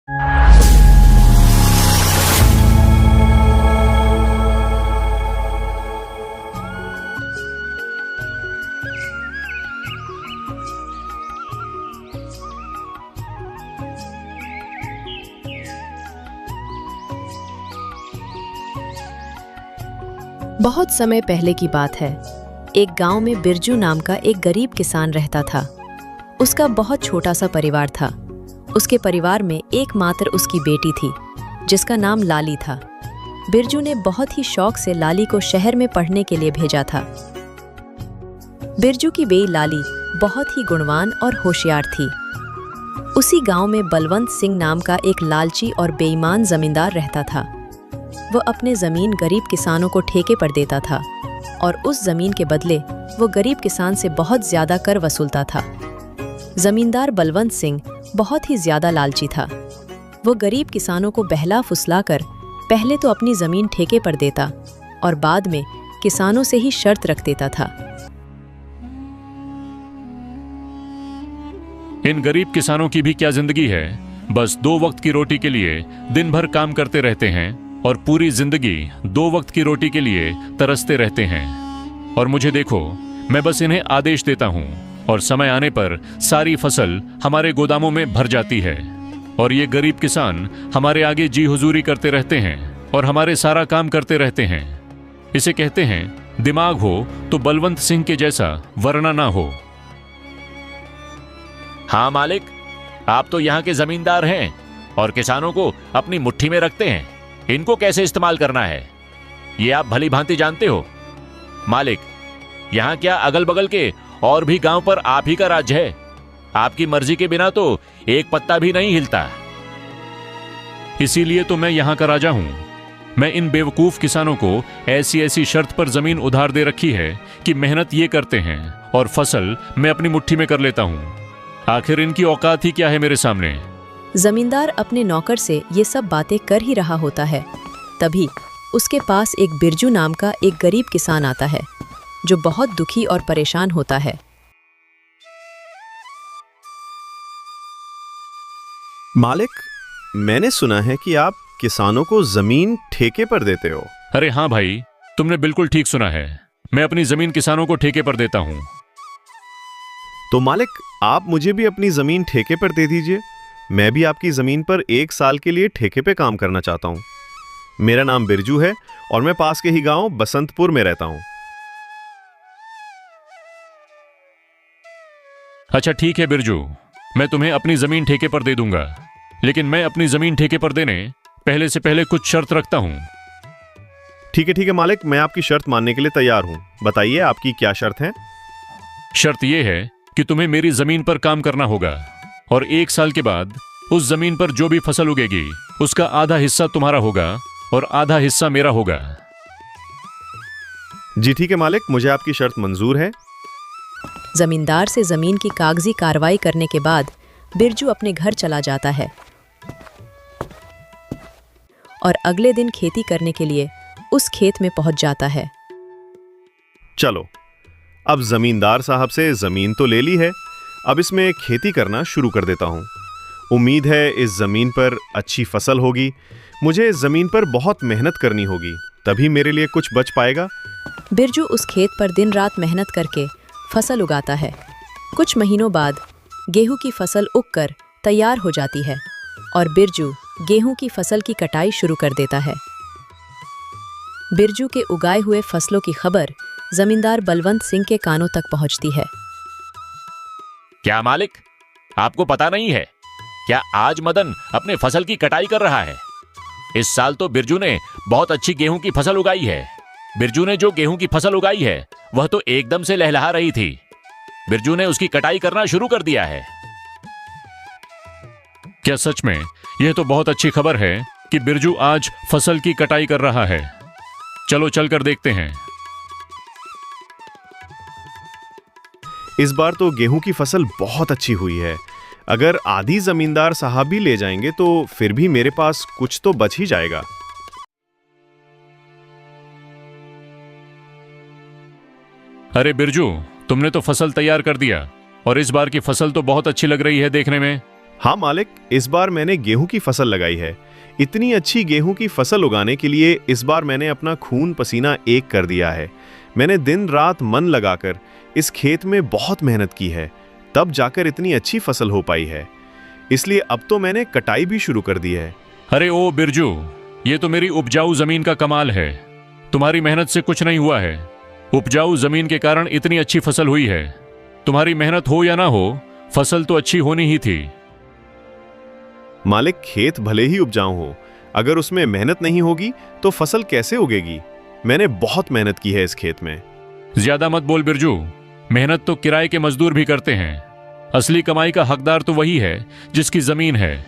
बहुत समय पहले की बात है। एक गांव में बिरजू नाम का एक गरीब किसान रहता था। उसका बहुत छोटा सा परिवार था। उसके परिवार में एकमात्र उसकी बेटी थी, जिसका नाम लाली था। बिरजू ने बहुत ही शौक से लाली को शहर में पढ़ने के लिए भेजा था। बिरजू की बेटी लाली बहुत ही गुणवान और होशियार थी। उसी गांव में बलवंत सिंह नाम का एक लालची और बेईमान जमींदार रहता था। वो अपने ज़मीन गरीब किसानों को ठेके पर देता था और उस ज़मीन के बदले वो गरीब किसान से बहुत ज़्यादा कर वसूलता था। ज़मींदार बलवंत सिंह बहुत ही ज़्यादा लालची था। वो गरीब किसानों को बहला फुसलाकर पहले तो अपनी ज़मीन ठेके पर देता और बाद में किसानों से ही शर्त रख देता था। इन गरीब किसानों की भी क्या जिंदगी है। बस 2 वक्त की रोटी के लिए दिन भर काम करते रहते हैं और पूरी जिंदगी 2 वक्त की रोटी के लिए तरसते रहते हैं। और मुझे देखो, मैं बस इन्हें आदेश देता हूँ और समय आने पर सारी फसल हमारे गोदामों में भर जाती है और ये गरीब किसान हमारे आगे जी हुजूरी करते रहते हैं और हमारे सारा काम करते रहते हैं। इसे कहते हैं दिमाग हो तो बलवंत सिंह के जैसा, वरना ना हो। हाँ मालिक, आप तो यहाँ के जमींदार हैं और किसानों को अपनी मुट्ठी में रखते हैं। इनको कैसे इस्तेमाल करना है ये आप भली भांति जानते हो। मालिक, यहाँ क्या अगल बगल के और भी गांव पर आप ही का राज्य है। आपकी मर्जी के बिना तो एक पत्ता भी नहीं हिलता। इसीलिए तो मैं यहाँ का राजा हूँ। मैं इन बेवकूफ किसानों को ऐसी ऐसी शर्त पर जमीन उधार दे रखी है कि मेहनत ये करते हैं और फसल मैं अपनी मुट्ठी में कर लेता हूँ। आखिर इनकी औकात ही क्या है मेरे सामने। जमींदार अपने नौकर से ये सब बातें कर ही रहा होता है, तभी उसके पास एक बिरजू नाम का एक गरीब किसान आता है, जो बहुत दुखी और परेशान होता है। मालिक, मैंने सुना है कि आप किसानों को जमीन ठेके पर देते हो। अरे हाँ भाई, तुमने बिल्कुल ठीक सुना है। मैं अपनी जमीन किसानों को ठेके पर देता हूँ। तो मालिक, आप मुझे भी अपनी जमीन ठेके पर दे दीजिए। मैं भी आपकी जमीन पर 1 साल के लिए ठेके पे काम करना चाहता हूँ। मेरा नाम बिरजू है और मैं पास के ही गांव बसंतपुर में रहता हूँ। अच्छा ठीक है बिरजू, मैं तुम्हें अपनी जमीन ठेके पर दे दूंगा, लेकिन मैं अपनी जमीन ठेके पर देने पहले से पहले कुछ शर्त रखता हूँ। ठीक है मालिक, मैं आपकी शर्त मानने के लिए तैयार हूँ। बताइए आपकी क्या शर्त है। शर्त यह है कि तुम्हें मेरी जमीन पर काम करना होगा और 1 साल के बाद उस जमीन पर जो भी फसल उगेगी उसका आधा हिस्सा तुम्हारा होगा और आधा हिस्सा मेरा होगा। जी ठीक है मालिक, मुझे आपकी शर्त मंजूर है। जमींदार से जमीन की कागजी कार्रवाई करने के बाद बिरजू अपने घर चला जाता है और अगले दिन खेती करने के लिए उस खेत में पहुंच जाता है। चलो, अब जमींदार साहब से जमीन तो ले ली है, अब इसमें खेती करना शुरू कर देता हूँ। उम्मीद है इस जमीन पर अच्छी फसल होगी। मुझे इस जमीन पर बहुत मेहनत करनी होगी, तभी मेरे लिए कुछ बच पाएगा। बिरजू उस खेत पर दिन रात मेहनत करके फसल उगाता है। कुछ महीनों बाद गेहूं की फसल उगकर तैयार हो जाती है और बिरजू गेहूं की फसल की कटाई शुरू कर देता है। बिरजू के उगाए हुए फसलों की खबर जमींदार बलवंत सिंह के कानों तक पहुंचती है। क्या मालिक, आपको पता नहीं है क्या आज मदन अपने फसल की कटाई कर रहा है। इस साल तो बिरजू ने बहुत अच्छी गेहूं की फसल उगाई है। बिरजू ने जो गेहूं की फसल उगाई है वह तो एकदम से लहलहा रही थी। बिरजू ने उसकी कटाई करना शुरू कर दिया है। क्या सच में? यह तो बहुत अच्छी खबर है कि बिरजू आज फसल की कटाई कर रहा है। चलो चलकर देखते हैं। इस बार तो गेहूं की फसल बहुत अच्छी हुई है। अगर आधी जमींदार साहब भी ले जाएंगे तो फिर भी मेरे पास कुछ तो बच ही जाएगा। अरे बिरजू, तुमने तो फसल तैयार कर दिया और इस बार की फसल तो बहुत अच्छी लग रही है देखने में। हाँ मालिक, इस बार मैंने गेहूं की फसल लगाई है। इतनी अच्छी गेहूं की फसल उगाने के लिए इस बार मैंने अपना खून पसीना एक कर दिया है। मैंने दिन रात मन लगाकर इस खेत में बहुत मेहनत की है, तब जाकर इतनी अच्छी फसल हो पाई है। इसलिए अब तो मैंने कटाई भी शुरू कर दी है। अरे ओ बिरजू, ये तो मेरी उपजाऊ जमीन का कमाल है। तुम्हारी मेहनत से कुछ नहीं हुआ है। उपजाऊ जमीन के कारण इतनी अच्छी फसल हुई है। तुम्हारी मेहनत हो या ना हो, फसल तो अच्छी होनी ही थी। मालिक, खेत भले ही उपजाऊ हो, अगर उसमें मेहनत नहीं होगी तो फसल कैसे उगेगी? मैंने बहुत मेहनत की है इस खेत में। ज्यादा मत बोल बिरजू, मेहनत तो किराए के मजदूर भी करते हैं। असली कमाई का हकदार तो वही है जिसकी जमीन है।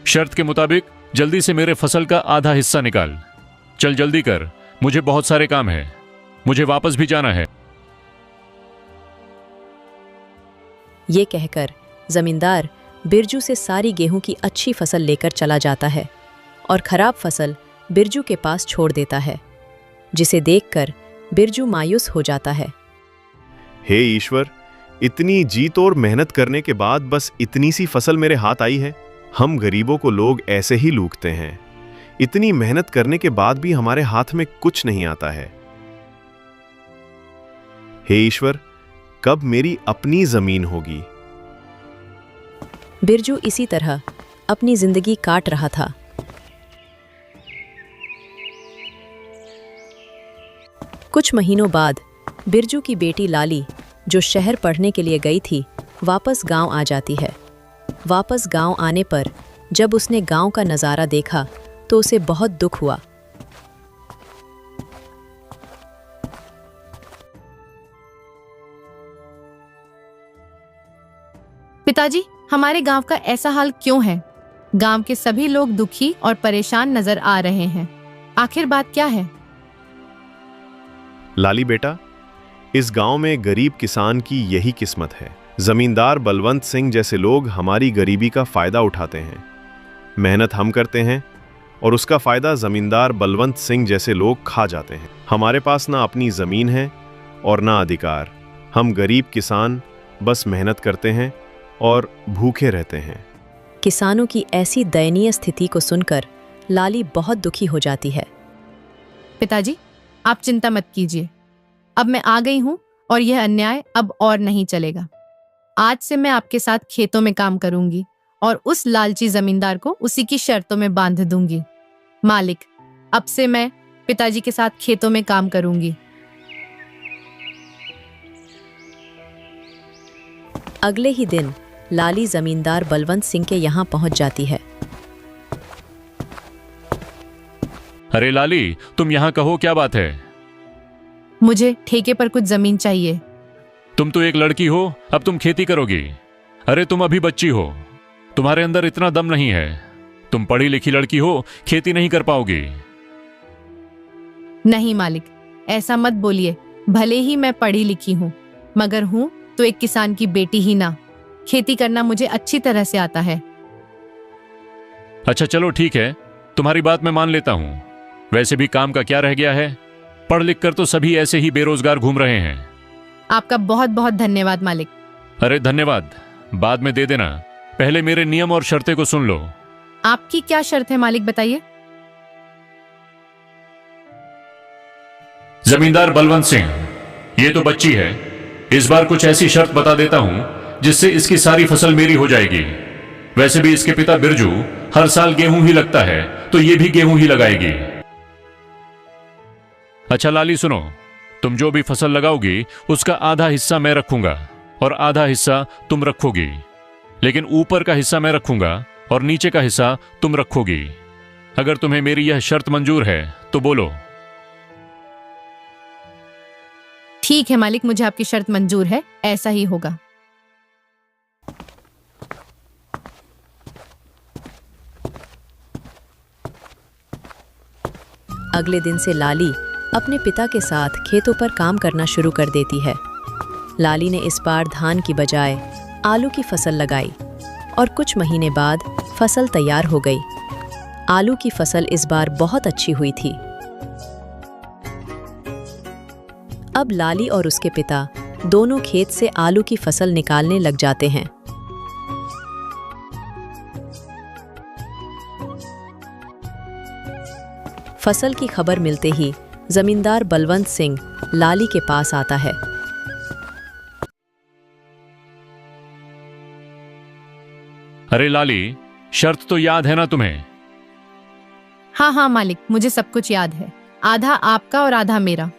शर्त के मुताबिक जल्दी से मेरे फसल का आधा हिस्सा निकाल। चल जल्दी कर, मुझे बहुत सारे काम है, मुझे वापस भी जाना है। ये कहकर जमींदार बिरजू से सारी गेहूं की अच्छी फसल लेकर चला जाता है और खराब फसल बिरजू के पास छोड़ देता है, जिसे देखकर बिरजू मायूस हो जाता है। हे ईश्वर, इतनी जी तोड़ मेहनत करने के बाद बस इतनी सी फसल मेरे हाथ आई है। हम गरीबों को लोग ऐसे ही लूटते हैं। इतनी मेहनत करने के बाद भी हमारे हाथ में कुछ नहीं आता है। हे ईश्वर, कब मेरी अपनी जमीन होगी? बिरजू इसी तरह अपनी जिंदगी काट रहा था। कुछ महीनों बाद बिरजू की बेटी लाली, जो शहर पढ़ने के लिए गई थी, वापस गांव आ जाती है। वापस गांव आने पर जब उसने गांव का नज़ारा देखा तो उसे बहुत दुख हुआ। पिताजी, हमारे गांव का ऐसा हाल क्यों है? गांव के सभी लोग दुखी और परेशान नजर आ रहे हैं। आखिर बात क्या है? लाली बेटा, इस गांव में गरीब किसान की यही किस्मत है। जमींदार बलवंत सिंह जैसे लोग हमारी गरीबी का फायदा उठाते हैं। मेहनत हम करते हैं और उसका फायदा जमींदार बलवंत सिंह जैसे लोग खा जाते हैं। हमारे पास ना अपनी जमीन है और ना अधिकार। हम गरीब किसान बस मेहनत करते हैं और भूखे रहते हैं। किसानों की ऐसी दयनीय स्थिति को सुनकर लाली बहुत दुखी हो जाती है। पिताजी, आप चिंता मत कीजिए। अब मैं आ गई हूँ और यह अन्याय अब और नहीं चलेगा। आज से मैं आपके साथ खेतों में काम करूंगी और उस लालची जमींदार को उसी की शर्तों में बांध दूंगी। मालिक, अब से मैं पिताजी के साथ खेतों में काम करूंगी। अगले ही दिन लाली जमींदार बलवंत सिंह के यहाँ पहुंच जाती है। अरे लाली, तुम यहाँ कहो, क्या बात है? मुझे ठेके पर कुछ जमीन चाहिए। तुम तो एक लड़की हो, अब तुम खेती करोगी? अरे तुम अभी बच्ची हो, तुम्हारे अंदर इतना दम नहीं है। तुम पढ़ी लिखी लड़की हो, खेती नहीं कर पाओगी। नहीं मालिक, ऐसा मत बोलिए। भले ही मैं पढ़ी लिखी हूँ, मगर हूँ तो एक किसान की बेटी ही ना। खेती करना मुझे अच्छी तरह से आता है। अच्छा चलो ठीक है, तुम्हारी बात मैं मान लेता हूँ। वैसे भी काम का क्या रह गया है? पढ़ लिख कर तो सभी ऐसे ही बेरोजगार घूम रहे हैं। आपका बहुत बहुत धन्यवाद मालिक। अरे धन्यवाद बाद में दे देना, पहले मेरे नियम और शर्तें को सुन लो। आपकी क्या शर्त है मालिक, बताइए। जमींदार बलवंत सिंह, ये तो बच्ची है। इस बार कुछ ऐसी शर्त बता देता हूं जिससे इसकी सारी फसल मेरी हो जाएगी। वैसे भी इसके पिता बिरजू हर साल गेहूं ही लगता है, तो ये भी गेहूं ही लगाएगी। अच्छा लाली सुनो, तुम जो भी फसल लगाओगी उसका आधा हिस्सा मैं रखूंगा और आधा हिस्सा तुम रखोगी। लेकिन ऊपर का हिस्सा मैं रखूंगा और नीचे का हिस्सा तुम रखोगी। अगर तुम्हें मेरी यह शर्त मंजूर है तो बोलो। ठीक है मालिक, मुझे आपकी शर्त मंजूर है, ऐसा ही होगा। अगले दिन से लाली अपने पिता के साथ खेतों पर काम करना शुरू कर देती है। लाली ने इस बार धान की बजाय आलू की फसल लगाई और कुछ महीने बाद फसल तैयार हो गई। आलू की फसल इस बार बहुत अच्छी हुई थी। अब लाली और उसके पिता दोनों खेत से आलू की फसल निकालने लग जाते हैं। फसल की खबर मिलते ही जमींदार बलवंत सिंह लाली के पास आता है। अरे लाली, शर्त तो याद है ना तुम्हें? हाँ हाँ मालिक, मुझे सब कुछ याद है। आधा आपका और आधा मेरा।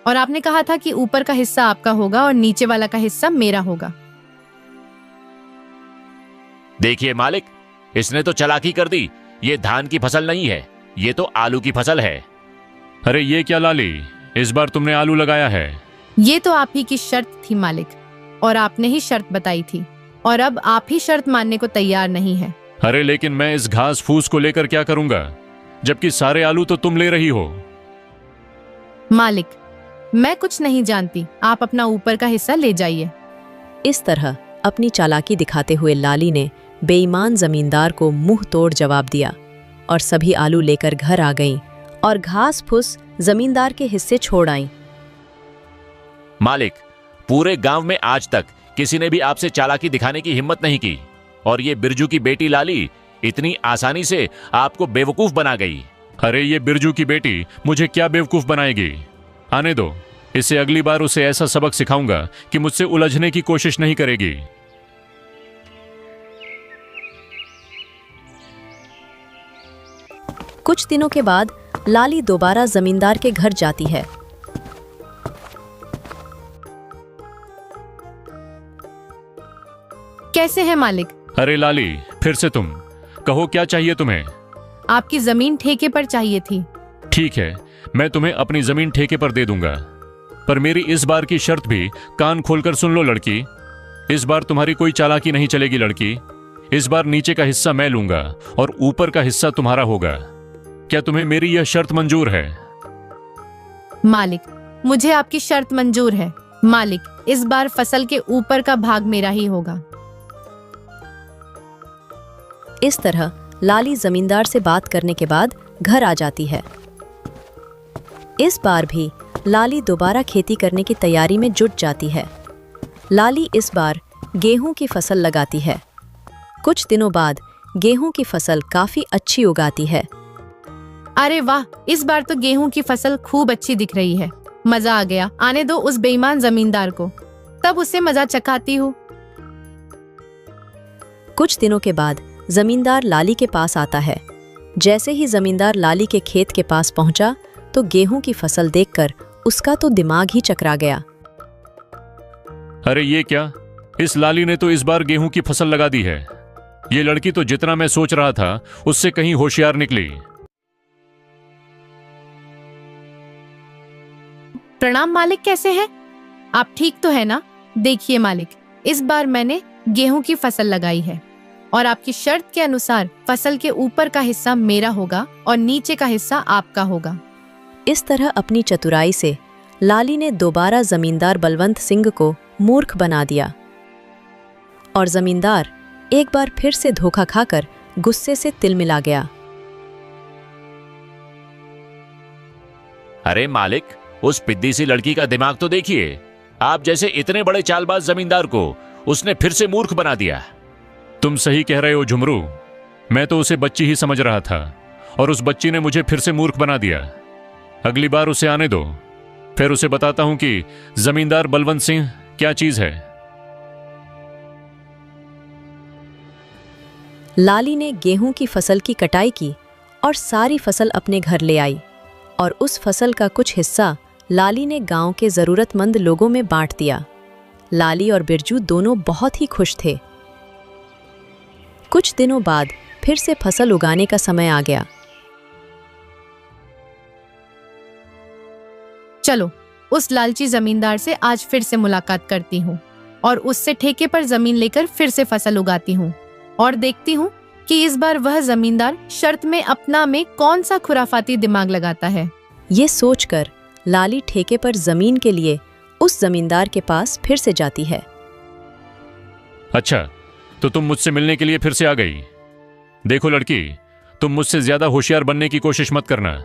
और आपने कहा था कि ऊपर का हिस्सा आपका होगा और नीचे वाला का हिस्सा मेरा होगा। देखिए मालिक, इसने तो चालाकी कर दी। ये धान की फसल नहीं है, ये तो आलू की फसल है। अरे ये क्या लाली, इस बार तुमने आलू लगाया है? ये तो आप ही की शर्त थी मालिक, और आपने ही शर्त बताई थी, और अब आप ही शर्त मानने को तैयार नहीं है। अरे लेकिन मैं इस घास फूस को लेकर क्या करूंगा, जबकि सारे आलू तो तुम ले रही हो। मालिक, मैं कुछ नहीं जानती, आप अपना ऊपर का हिस्सा ले जाइए। इस तरह अपनी चालाकी दिखाते हुए लाली ने बेईमान जमींदार को मुंह तोड़ जवाब दिया और सभी आलू लेकर घर आ गईं और घास फूस जमींदार के हिस्से छोड़ आईं। मालिक, पूरे गांव में आज तक किसी ने भी आपसे चालाकी दिखाने की हिम्मत नहीं की, और ये बिरजू की बेटी लाली इतनी आसानी से आपको बेवकूफ बना गई। अरे ये बिरजू की बेटी मुझे क्या बेवकूफ बनाएगी? आने दो, इसे अगली बार उसे ऐसा सबक सिखाऊंगा कि मुझसे उलझने की कोशिश नहीं करेगी। कुछ दिनों के बाद लाली दोबारा जमींदार के घर जाती है। कैसे हैं मालिक? अरे लाली, फिर से तुम कहो, क्या चाहिए तुम्हें? आपकी जमीन ठेके पर चाहिए थी। ठीक है, मैं तुम्हें अपनी जमीन ठेके पर दे दूंगा, पर मेरी इस बार की शर्त भी कान खोलकर सुन लो लड़की। इस बार तुम्हारी कोई चालाकी नहीं चलेगी लड़की। इस बार नीचे का हिस्सा मैं लूंगा और ऊपर का हिस्सा तुम्हारा होगा। क्या तुम्हें मेरी यह शर्त मंजूर है? मालिक, मुझे आपकी शर्त मंजूर है। मालिक, इस बार फसल के ऊपर का भाग मेरा ही होगा। इस तरह लाली जमींदार से बात करने के बाद घर आ जाती है। इस बार भी लाली दोबारा खेती करने की तैयारी में जुट जाती है। लाली इस बार गेहूं की फसल लगाती है। कुछ दिनों बाद गेहूं की फसल काफी अच्छी उगाती है। अरे वाह, इस बार तो गेहूं की फसल खूब अच्छी दिख रही है। मजा आ गया। आने दो उस बेईमान जमींदार को, तब उसे मजा चखाती हूँ। कुछ दिनों के बाद जमींदार लाली के पास आता है। जैसे ही जमींदार लाली के खेत के पास पहुंचा तो गेहूं की फसल देखकर उसका तो दिमाग ही चकरा गया। अरे ये क्या, इस लाली ने तो इस बार गेहूं की फसल लगा दी है। ये लड़की तो जितना मैं सोच रहा था उससे कहीं होशियार निकली। प्रणाम मालिक, कैसे हैं आप? ठीक तो है ना? देखिए मालिक, इस बार मैंने गेहूं की फसल लगाई है और आपकी शर्त के अनुसार फसल के ऊपर का हिस्सा मेरा होगा और नीचे का हिस्सा आपका होगा। इस तरह अपनी चतुराई से लाली ने दोबारा जमींदार बलवंत सिंह को मूर्ख बना दिया और जमींदार एक बार फिर से धोखा खाकर गुस्से से तिलमिला गया। अरे मालिक, उस पिद्दी सी लड़की का दिमाग तो देखिए। आप जैसे इतने बड़े चालबाज जमींदार को उसने फिर से मूर्ख बना दिया। तुम सही कह रहे हो झुमरू, मैं तो उसे बच्ची ही समझ रहा था और उस बच्ची ने मुझे फिर से मूर्ख बना दिया। अगली बार उसे आने दो, फिर उसे बताता हूं कि जमींदार बलवंत सिंह क्या चीज है। लाली ने गेहूं की फसल की कटाई की और सारी फसल अपने घर ले आई और उस फसल का कुछ हिस्सा लाली ने गांव के जरूरतमंद लोगों में बांट दिया। लाली और बिरजू दोनों बहुत ही खुश थे। कुछ दिनों बाद फिर से फसल उगाने का समय आ गया। चलो, उस लालची जमींदार से आज फिर से मुलाकात करती हूँ और उससे ठेके पर जमीन लेकर फिर से फसल उगाती हूँ और देखती हूँ कि इस बार वह जमींदार शर्त में अपना में कौन सा खुराफाती दिमाग लगाता है। ये सोचकर लाली ठेके पर जमीन के लिए उस जमींदार के पास फिर से जाती है। अच्छा, तो तुम मुझसे मिलने के लिए फिर से आ गई। देखो लड़की, तुम मुझसे ज्यादा होशियार बनने की कोशिश मत करना।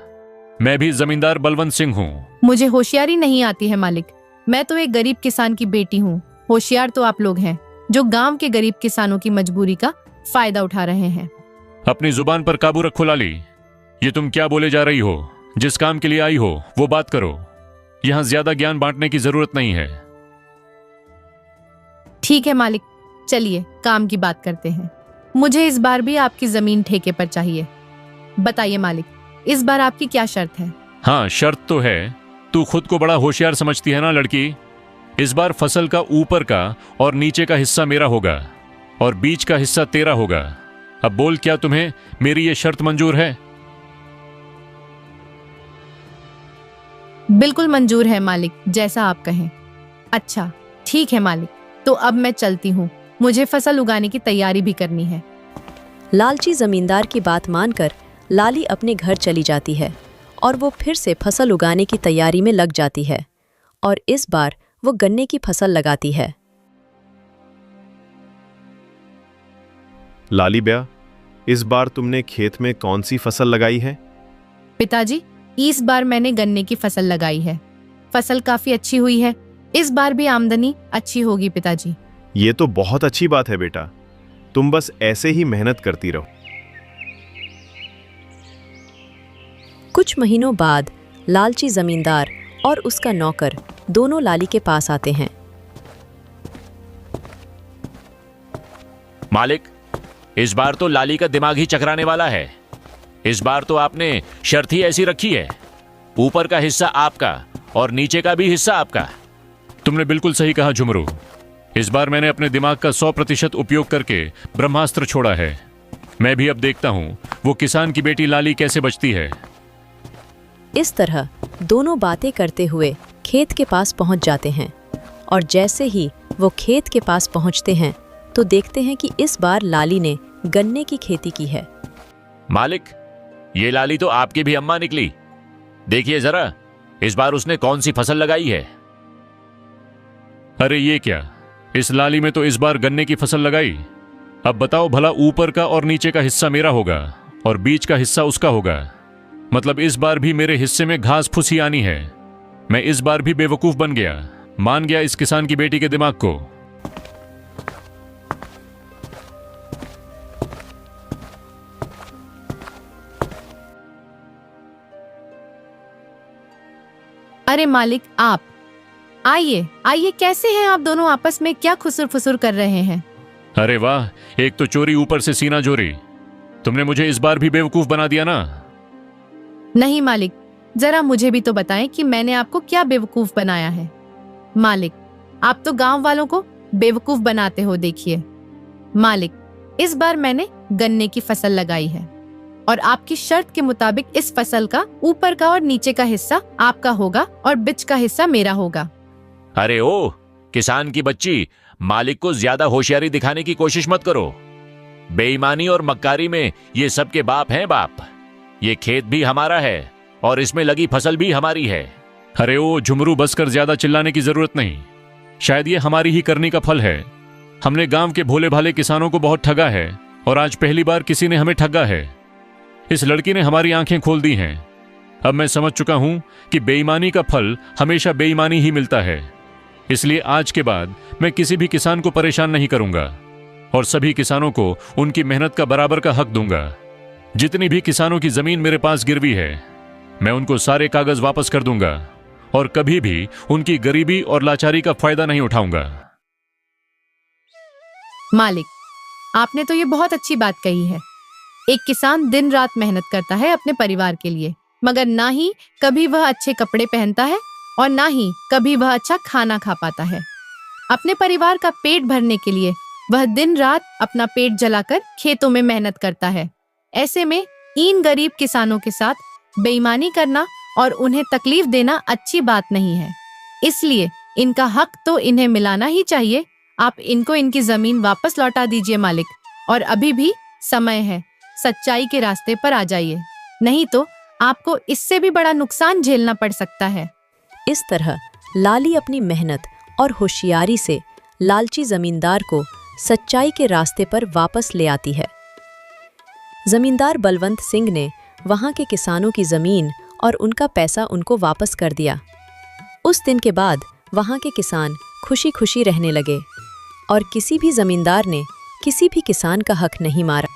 मैं भी जमींदार बलवंत सिंह हूँ। मुझे होशियारी नहीं आती है मालिक, मैं तो एक गरीब किसान की बेटी हूँ। होशियार तो आप लोग हैं जो गांव के गरीब किसानों की मजबूरी का फायदा उठा रहे हैं। अपनी जुबान पर काबू रखो लाली। ये तुम क्या बोले जा रही हो? जिस काम के लिए आई हो वो बात करो। यहां ज्यादा ज्ञान बांटने की जरूरत नहीं है। ठीक है मालिक, चलिए काम की बात करते हैं। मुझे इस बार भी आपकी जमीन ठेके पर चाहिए। बताइए मालिक, इस बार आपकी क्या शर्त है? हाँ, शर्त तो है। तू खुद को बड़ा होशियार समझती है ना लड़की। इस बार फसल का ऊपर का और नीचे का हिस्सा मेरा होगा और बीच का हिस्सा तेरा होगा। अब बोल, क्या तुम्हें मेरी ये शर्त मंजूर है? बिल्कुल मंजूर है मालिक, जैसा आप कहें। अच्छा ठीक है मालिक, तो अब मैं चलती हूँ, मुझे फसल उगाने की तैयारी भी करनी है। लालची जमींदार की बात मानकर लाली अपने घर चली जाती है और वो फिर से फसल उगाने की तैयारी में लग जाती है और इस बार वो गन्ने की फसल लगाती है। लाली ब्या, इस बार तुमने खेत में कौन सी फसल लगाई है? पिताजी, इस बार मैंने गन्ने की फसल लगाई है। फसल काफी अच्छी हुई है। इस बार भी आमदनी अच्छी होगी पिताजी। ये तो बहुत अच्छी बात है बेटा, तुम बस ऐसे ही मेहनत करती रहो। कुछ महीनों बाद लालची जमींदार और उसका नौकर दोनों लाली के पास आते हैं। मालिक, इस बार तो लाली का दिमाग ही चकराने वाला है। इस बार तो आपने शर्त ही ऐसी रखी है, ऊपर का हिस्सा आपका और नीचे का भी हिस्सा आपका। तुमने बिल्कुल सही कहा झुमरू। इस बार मैंने अपने दिमाग का 100% उपयोग करके ब्रह्मास्त्र छोड़ा है। मैं भी अब देखता हूं वो किसान की बेटी लाली कैसे बचती है। इस तरह दोनों बातें करते हुए खेत के पास पहुंच जाते हैं और जैसे ही वो खेत के पास पहुंचते हैं तो देखते हैं कि इस बार लाली ने गन्ने की खेती की है। मालिक, ये लाली तो आपकी भी अम्मा निकली। देखिए जरा, इस बार उसने कौन सी फसल लगाई है। अरे ये क्या, इस लाली में तो इस बार गन्ने की फसल लगाई। अब बताओ भला, ऊपर का और नीचे का हिस्सा मेरा होगा और बीच का हिस्सा उसका होगा। मतलब इस बार भी मेरे हिस्से में घास फूसी आनी है। मैं इस बार भी बेवकूफ बन गया, मान गया इस किसान की बेटी के दिमाग को। अरे मालिक, आप आइए आइए, कैसे हैं आप दोनों? आपस में क्या खुसुर फुसुर कर रहे हैं? अरे वाह, एक तो चोरी ऊपर से सीना जोरी। तुमने मुझे इस बार भी बेवकूफ बना दिया ना। नहीं मालिक, जरा मुझे भी तो बताएं कि मैंने आपको क्या बेवकूफ बनाया है। मालिक, आप तो गांव वालों को बेवकूफ बनाते हो। देखिए मालिक, इस बार मैंने गन्ने की फसल लगाई है और आपकी शर्त के मुताबिक इस फसल का ऊपर का और नीचे का हिस्सा आपका होगा और बीच का हिस्सा मेरा होगा। अरे ओ किसान की बच्ची, मालिक को ज्यादा होशियारी दिखाने की कोशिश मत करो। बेईमानी और मक्कारी में ये सबके बाप हैं बाप। ये खेत भी हमारा है और इसमें लगी फसल भी हमारी है। अरे ओ झुमरू, बस कर, ज्यादा चिल्लाने की जरूरत नहीं। शायद ये हमारी ही करनी का फल है। हमने गांव के भोले भाले किसानों को बहुत ठगा है और आज पहली बार किसी ने हमें ठगा है। इस लड़की ने हमारी आंखें खोल दी हैं। अब मैं समझ चुका हूं कि बेईमानी का फल हमेशा बेईमानी ही मिलता है। इसलिए आज के बाद मैं किसी भी किसान को परेशान नहीं करूंगा और सभी किसानों को उनकी मेहनत का बराबर का हक दूंगा। जितनी भी किसानों की जमीन मेरे पास गिरवी है, मैं उनको सारे कागज वापस कर दूंगा और कभी भी उनकी गरीबी और लाचारी का फायदा नहीं उठाऊंगा। मालिक, आपने तो ये बहुत अच्छी बात कही है। एक किसान दिन रात मेहनत करता है अपने परिवार के लिए, मगर ना ही कभी वह अच्छे कपड़े पहनता है और ना ही कभी वह अच्छा खाना खा पाता है। अपने परिवार का पेट भरने के लिए वह दिन रात अपना पेट जलाकर खेतों में मेहनत करता है। ऐसे में इन गरीब किसानों के साथ बेईमानी करना और उन्हें तकलीफ देना अच्छी बात नहीं है। इसलिए इनका हक तो इन्हें मिलाना ही चाहिए। आप इनको इनकी जमीन वापस लौटा दीजिए मालिक, और अभी भी समय है, सच्चाई के रास्ते पर आ जाइए, नहीं तो आपको इससे भी बड़ा नुकसान झेलना पड़ सकता है। इस तरह लाली अपनी मेहनत और होशियारी से लालची जमींदार को सच्चाई के रास्ते पर वापस ले आती है। जमींदार बलवंत सिंह ने वहां के किसानों की जमीन और उनका पैसा उनको वापस कर दिया। उस दिन के बाद वहां के किसान खुशी खुशी रहने लगे और किसी भी जमींदार ने किसी भी किसान का हक नहीं मारा।